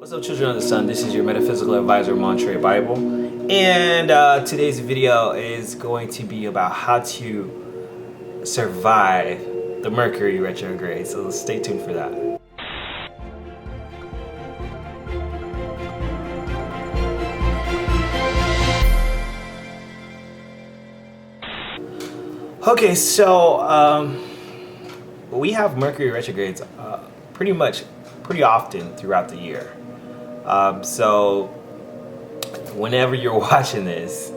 What's up, children of the sun? This is your metaphysical advisor, Monterey Bible, and today's video is going to be about how to survive the Mercury retrograde, so stay tuned for that. Okay, so we have Mercury retrogrades pretty often throughout the year. So whenever you're watching this,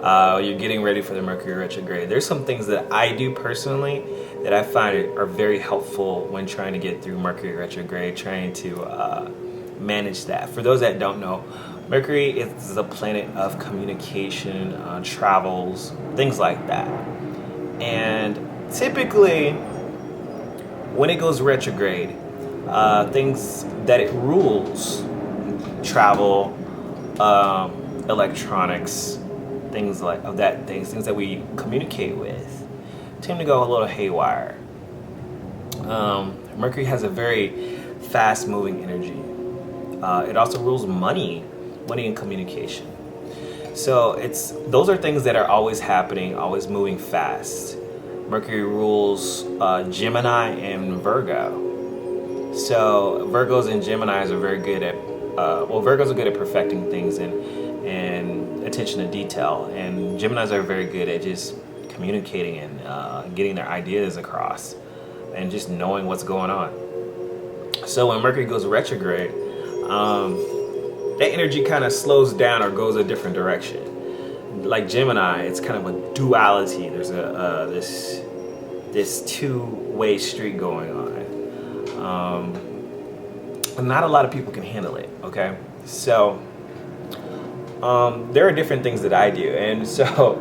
you're getting ready for the Mercury retrograde. There's some things that I do personally that I find are very helpful when trying to get through Mercury retrograde, trying to manage that. For those that don't know, Mercury is a planet of communication, travels, things like that. And typically, when it goes retrograde, things that it rules, travel, electronics, things that we communicate with, tend to go a little haywire. Mercury has a very fast-moving energy. It also rules money and communication. So those are things that are always happening, always moving fast. Mercury rules Gemini and Virgo. So Virgos and Geminis are very good at Virgos are good at perfecting things and attention to detail, and Geminis are very good at just communicating and getting their ideas across and just knowing what's going on. So when Mercury goes retrograde, that energy kind of slows down or goes a different direction. Like Gemini, it's kind of a duality. There's this two-way street going on. Not a lot of people can handle it, okay? So there are different things that I do, and so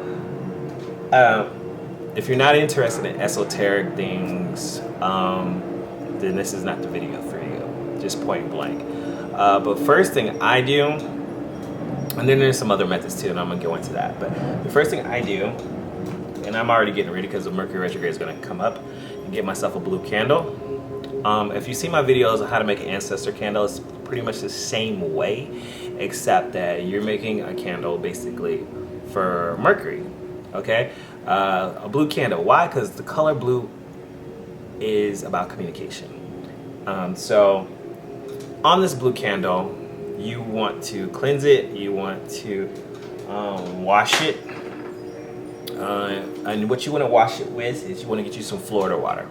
if you're not interested in esoteric things, then this is not the video for you, just point blank. But first thing I do, and then there's some other methods too, and I'm gonna go into that, but the first thing I do, and I'm already getting ready because the Mercury retrograde is gonna come up, and get myself a blue candle. If you see my videos on how to make an ancestor candle, it's pretty much the same way, except that you're making a candle basically for Mercury, okay? A blue candle, why? Because the color blue is about communication. So on this blue candle, you want to cleanse it, you want to wash it, and what you want to wash it with is you want to get you some Florida water.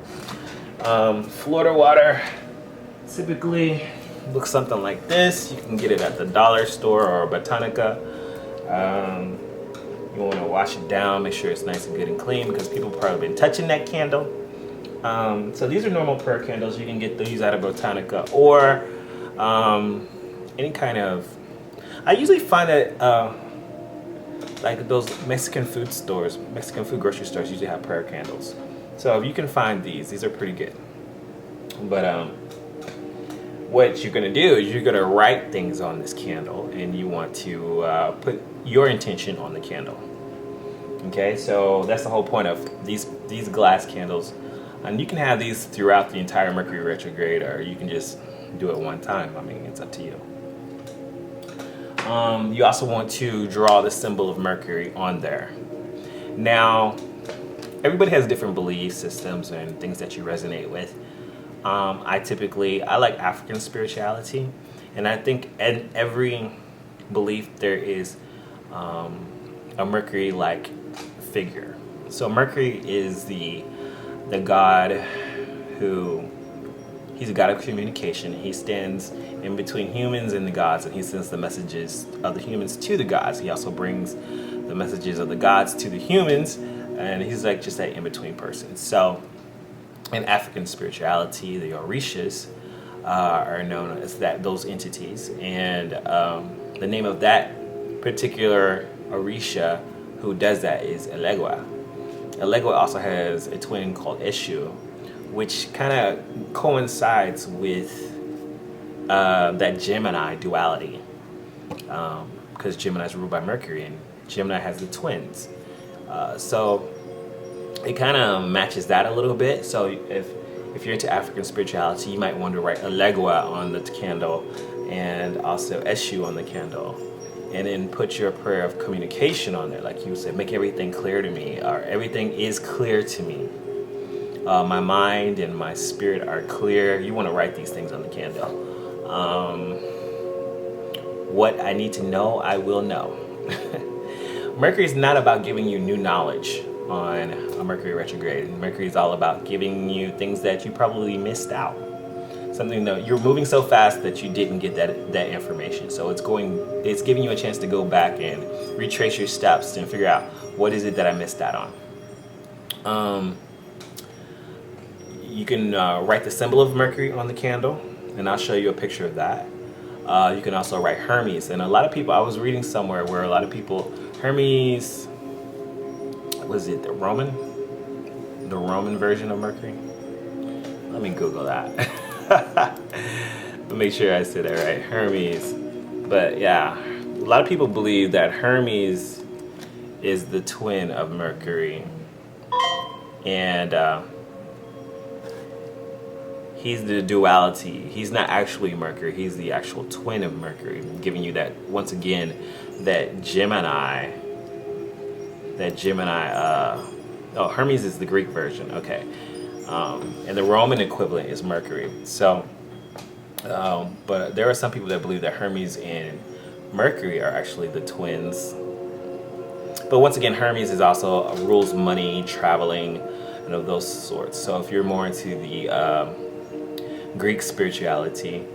Florida water typically looks something like this. You can get it at the dollar store or Botanica. You want to wash it down, make sure it's nice and good and clean, because people have probably been touching that candle. So these are normal prayer candles. You can get these out of Botanica or any kind of, I usually find that like those Mexican food grocery stores usually have prayer candles. So if you can find these are pretty good. But what you're gonna do is you're gonna write things on this candle, and you want to put your intention on the candle. Okay, so that's the whole point of these glass candles. And you can have these throughout the entire Mercury retrograde, or you can just do it one time. I mean, it's up to you. You also want to draw the symbol of Mercury on there. Now, everybody has different belief systems and things that you resonate with. I like African spirituality, and I think in every belief there is a Mercury-like figure. So Mercury is the god he's a god of communication. He stands in between humans and the gods, and he sends the messages of the humans to the gods. He also brings the messages of the gods to the humans, and he's like just that in-between person. So in African spirituality, the Orishas are known as those entities, and the name of that particular Orisha who does that is Elegua. Elegua also has a twin called Eshu, which kind of coincides with that Gemini duality, because Gemini is ruled by Mercury, and Gemini has the twins. So it kind of matches that a little bit. So if you're into African spirituality, you might want to write Elegua on the candle and also Eshu on the candle. And then put your prayer of communication on there, like you said, make everything clear to me, or everything is clear to me. My mind and my spirit are clear. You want to write these things on the candle. What I need to know, I will know. Mercury is not about giving you new knowledge on a Mercury retrograde. Mercury is all about giving you things that you probably missed out. Something that you're moving so fast that you didn't get that information. So it's giving you a chance to go back and retrace your steps and figure out what is it that I missed out on. You can write the symbol of Mercury on the candle, and I'll show you a picture of that. You can also write Hermes, and a lot of people, I was reading somewhere where a lot of people, Hermes, was it the Roman version of Mercury? Let me Google that. Make sure I said that right, Hermes. But yeah, a lot of people believe that Hermes is the twin of Mercury, and he's the duality. He's not actually Mercury. He's the actual twin of Mercury, giving you that, once again, that Gemini. Oh, Hermes is the Greek version. Okay. And the Roman equivalent is Mercury. So, but there are some people that believe that Hermes and Mercury are actually the twins. But once again, Hermes is also rules money, traveling, and of those sorts. So if you're more into the Greek spirituality,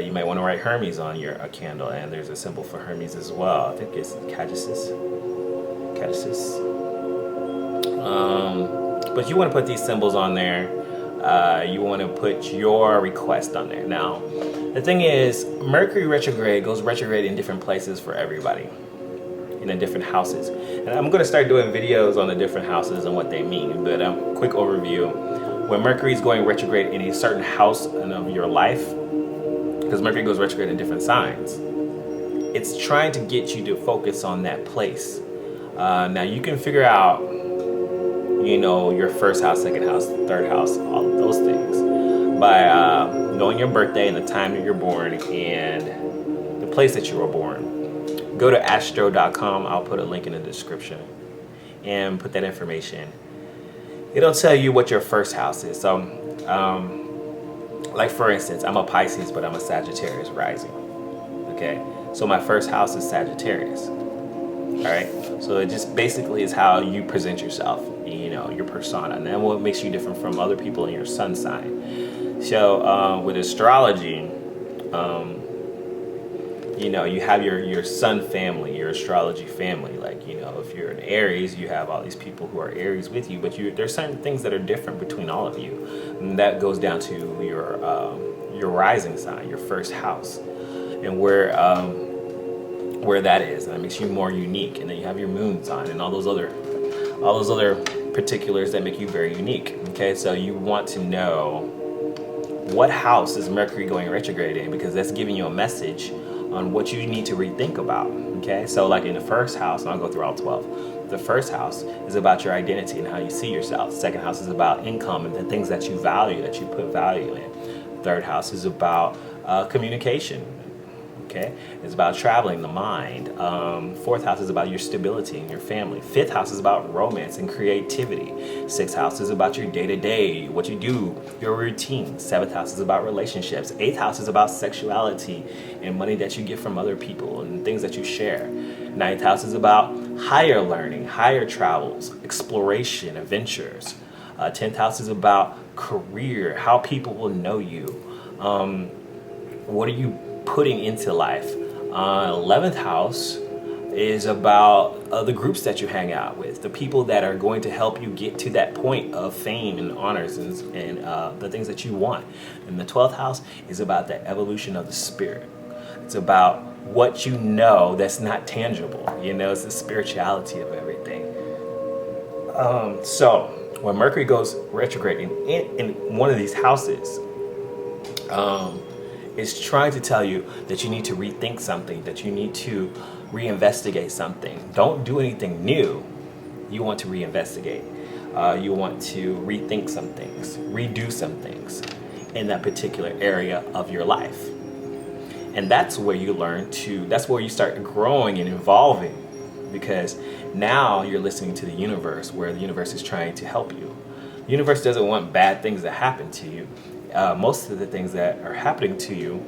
you might want to write Hermes on your candle. And there's a symbol for Hermes as well. I think it's Caduceus. But you want to put these symbols on there. You want to put your request on there. Now, the thing is, Mercury retrograde goes retrograde in different places for everybody, in the different houses. And I'm going to start doing videos on the different houses and what they mean. But quick overview: when Mercury is going retrograde in a certain house of your life, because Mercury goes retrograde in different signs, it's trying to get you to focus on that place. Now you can figure out, your first house, second house, third house, all of those things by knowing your birthday and the time that you're born and the place that you were born. Go to astro.com. I'll put a link in the description and put that information. It'll tell you what your first house is. So, like for instance, I'm a Pisces, but I'm a Sagittarius rising. Okay, so my first house is Sagittarius. All right, so it just basically is how you present yourself, your persona, and then what makes you different from other people in your sun sign. So with astrology, you have your sun family, your astrology family. Like, if you're an Aries, you have all these people who are Aries with you, but there's certain things that are different between all of you. And that goes down to your rising sign, your first house, and where that is, and that makes you more unique. And then you have your moon sign and all those other particulars that make you very unique. Okay, so you want to know what house is Mercury going retrograde in, because that's giving you a message on what you need to rethink about. Okay, so like in the first house, and I'll go through all 12. The first house is about your identity and how you see yourself. Second house is about income and the things that you value, that you put value in. Third house is about communication. Okay, it's about traveling, the mind. Fourth house is about your stability and your family. Fifth house is about romance and creativity. Sixth house is about your day-to-day, what you do, your routine. Seventh house is about relationships. Eighth house is about sexuality and money that you get from other people and things that you share. Ninth house is about higher learning, higher travels, exploration, adventures. 10th house is about career, how people will know you. What are you putting into life? 11th house is about the groups that you hang out with, the people that are going to help you get to that point of fame and honors and the things that you want. And the 12th house is about the evolution of the spirit. It's about what you know that's not tangible. It's the spirituality of everything. So when Mercury goes retrograde in one of these houses, it's trying to tell you that you need to rethink something, that you need to reinvestigate something. Don't do anything new. You want to reinvestigate. You want to rethink some things, redo some things in that particular area of your life. And that's where you learn to, that's where you start growing and evolving, because now you're listening to the universe, where the universe is trying to help you. The universe doesn't want bad things to happen to you. Most of the things that are happening to you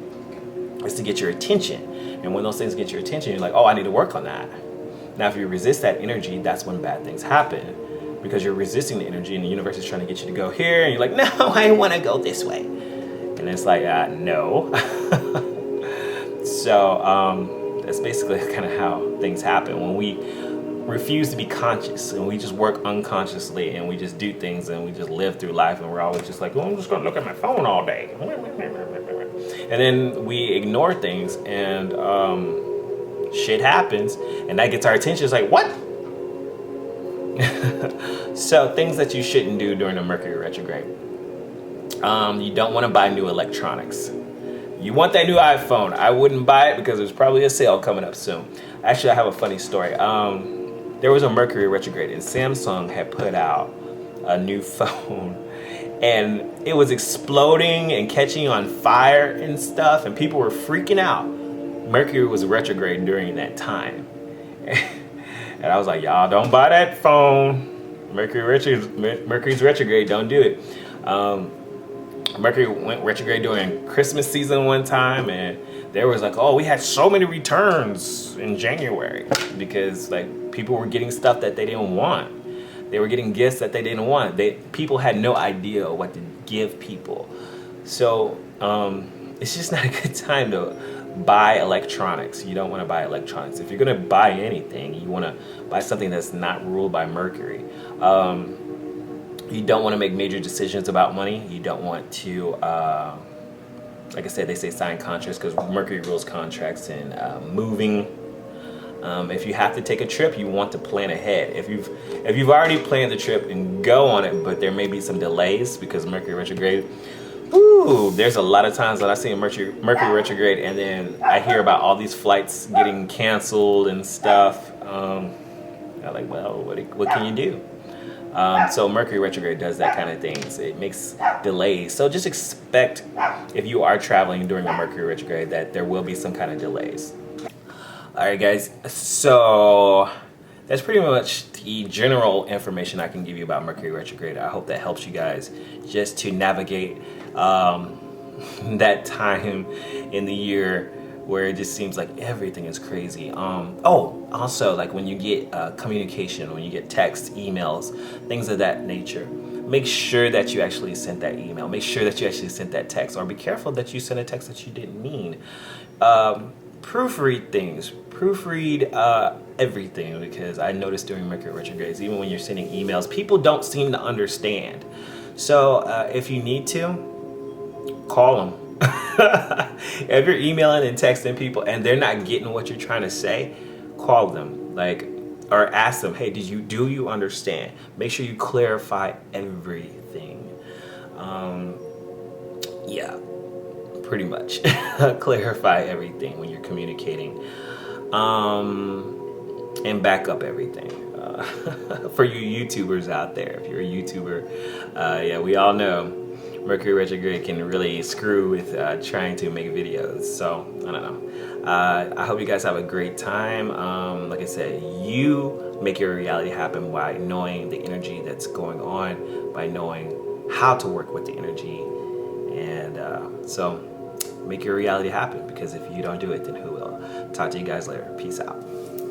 is to get your attention. And when those things get your attention, you're like, oh, I need to work on that. Now, if you resist that energy, that's when bad things happen, because you're resisting the energy and the universe is trying to get you to go here. And you're like, no, I want to go this way. And it's like, no. So that's basically kind of how things happen when we refuse to be conscious and we just work unconsciously and we just do things and we just live through life, and we're always just like, oh, I'm just going to look at my phone all day. And then we ignore things, and shit happens, and that gets our attention. It's like, what? So things that you shouldn't do during the Mercury retrograde. You don't want to buy new electronics. You want that new iPhone. I wouldn't buy it because there's probably a sale coming up soon. Actually, I have a funny story. There was a Mercury retrograde, and Samsung had put out a new phone, and it was exploding and catching on fire and stuff, and people were freaking out. Mercury was retrograde during that time. And I was like, y'all don't buy that phone. Mercury's retrograde, don't do it. Mercury went retrograde during Christmas season one time, and there was like, oh, we had so many returns in January because like people were getting stuff that they didn't want. They were getting gifts that they didn't want. People had no idea what to give people. So it's just not a good time to buy electronics. You don't want to buy electronics. If you're going to buy anything, you want to buy something that's not ruled by Mercury. You don't want to make major decisions about money. You don't want to, like I said, they say sign contracts because Mercury rules contracts and moving. If you have to take a trip, you want to plan ahead. If you've already planned the trip and go on it, but there may be some delays because Mercury retrograde. Ooh, there's a lot of times that I see Mercury retrograde, and then I hear about all these flights getting canceled and stuff. I'm like, well, what can you do? So Mercury retrograde does that kind of things. It makes delays. So just expect, if you are traveling during the Mercury retrograde, that there will be some kind of delays. All right, guys. So that's pretty much the general information I can give you about Mercury retrograde. I hope that helps you guys just to navigate that time in the year where it just seems like everything is crazy. Also, like when you get communication, when you get texts, emails, things of that nature, make sure that you actually sent that email. Make sure that you actually sent that text, or be careful that you sent a text that you didn't mean. Proofread things. Proofread everything, because I noticed during Mercury retrogrades, even when you're sending emails, people don't seem to understand. So if you need to, call them. If you're emailing and texting people and they're not getting what you're trying to say, call them, or ask them, hey, do you understand? Make sure you clarify everything. Yeah, pretty much. Clarify everything when you're communicating, and back up everything. For you YouTubers out there, if you're a YouTuber, yeah, we all know Mercury retrograde can really screw with trying to make videos. So I don't know. I hope you guys have a great time. Like I said, you make your reality happen by knowing the energy that's going on, by knowing how to work with the energy, and so make your reality happen, because if you don't do it, then who will? Talk to you guys later. Peace out.